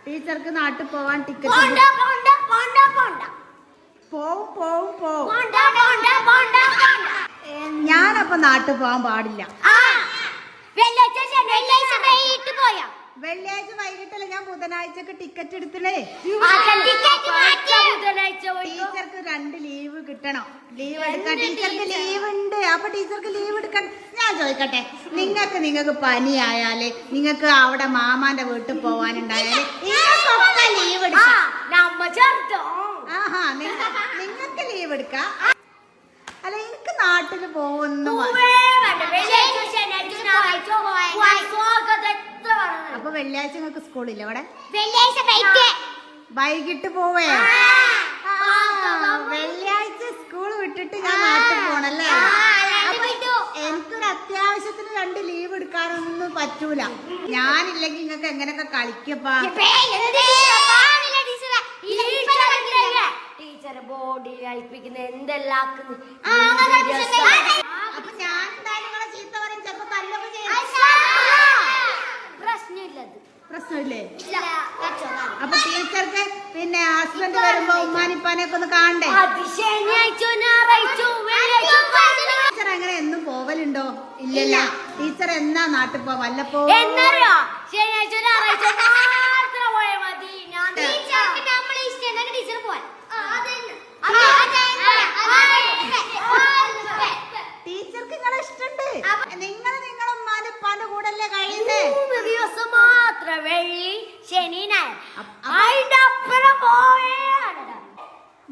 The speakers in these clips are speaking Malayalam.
ടീച്ചർക്ക് നാട്ടിൽ പോവാൻ ടിക്കറ്റ് പോവും. ഞാനപ്പൊ നാട്ടിൽ പോവാൻ പാടില്ല. വെള്ളിയാഴ്ച വൈകിട്ടല്ലേ ഞാൻ ബുധനാഴ്ചക്ക് ടിക്കറ്റ് എടുത്തില്ലേ. ടീച്ചർക്ക് 2 ലീവ് കിട്ടണം. ലീവ് എടുക്കാൻ ടീച്ചർക്ക് ലീവ് ഉണ്ട്. അപ്പൊ ടീച്ചർക്ക് ലീവ് എടുക്കാൻ ഞാൻ ചോദിക്കട്ടെ, നിങ്ങൾക്ക് പനി ആയാല്, നിങ്ങൾക്ക് അവിടെ മാമാന്റെ വീട്ടിൽ പോവാനുണ്ടായാല് നിങ്ങൾക്കൊക്കെ ലീവ് എടുക്കാം. നിങ്ങൾക്ക് ലീവ് എടുക്കാം. അല്ല, എനിക്ക് നാട്ടില് പോകുന്നു. അപ്പൊ വെള്ളിയാഴ്ച നിങ്ങൾക്ക് സ്കൂളില്ല അവിടെ? വൈകിട്ട് പോവേ? വെള്ളിയാഴ്ച സ്കൂൾ വിട്ടിട്ട് ഞാൻ നാട്ടിൽ പോണല്ലേ. എനിക്കൊരു അത്യാവശ്യത്തിന് 2 ലീവ് എടുക്കാനൊന്നും പറ്റൂല. ഞാനില്ലെങ്കിൽ നിങ്ങൾക്ക് എങ്ങനെയൊക്കെ കളിക്കപ്പാ. ടീച്ചർ ബോഡി കളിപ്പിക്കുന്ന എന്തെല്ലാം. അപ്പൊ ഞാൻ നിങ്ങളെ ചീത്ത പറയും, ചിലപ്പോ തല്ലൊക്കെ ചെയ്യും. പ്രശ്നമില്ലേ? അപ്പൊ ടീച്ചർക്ക് പിന്നെ ഹസ്ബൻഡ് വരുമ്പോ ഉമ്മാനിപ്പാനെയൊക്കെ ഒന്ന് കാണണ്ടേ? ടീച്ചർ അങ്ങനെ എന്നും പോവലുണ്ടോ? ഇല്ലല്ല. ടീച്ചർ എന്നാ നാട്ടിൽ പോ? വല്ലപ്പോ ടീച്ചർക്ക് നിങ്ങളെ ഇഷ്ടണ്ട്. നിങ്ങളെ ഉമ്മാനിപ്പാന്റെ കൂടെ അല്ലേ കഴിയുന്നേ? ദിവസം മാത്രം വെള്ളി ശനി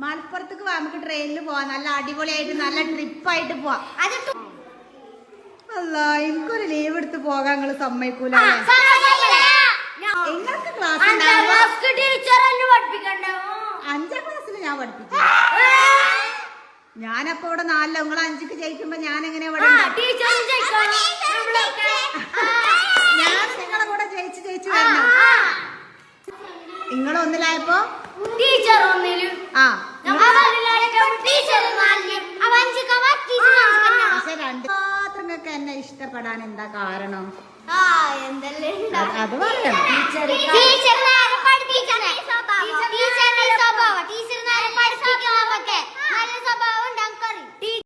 മലപ്പുറത്തേക്ക് നമുക്ക് ട്രെയിനിൽ പോവാം. നല്ല അടിപൊളിയായിട്ട് നല്ല ട്രിപ്പായിട്ട് പോവാം. അല്ല, എനിക്കൊരു ലീവ് എടുത്ത് പോകാൻ നിങ്ങൾ സമ്മതിക്കൂല. നിങ്ങൾക്ക് ക്ലാസ് 5ാം ക്ലാസ്സിൽ ഞാൻ പഠിപ്പിച്ചു. ഞാനപ്പോ ഇവിടെ 4 നിങ്ങൾ 5ക്ക് ജയിക്കുമ്പോ ഞാൻ എങ്ങനെ ഇവിടെ ഞാൻ നിങ്ങളെ കൂടെ ജയിച്ച് വരണം. നിങ്ങൾ 1ലായപ്പോ ടീച്ചർ 1ല്. പക്ഷെ 2 മാത്രങ്ങൾക്ക് എന്നെ ഇഷ്ടപ്പെടാൻ എന്താ കാരണം? അത് പറയണം.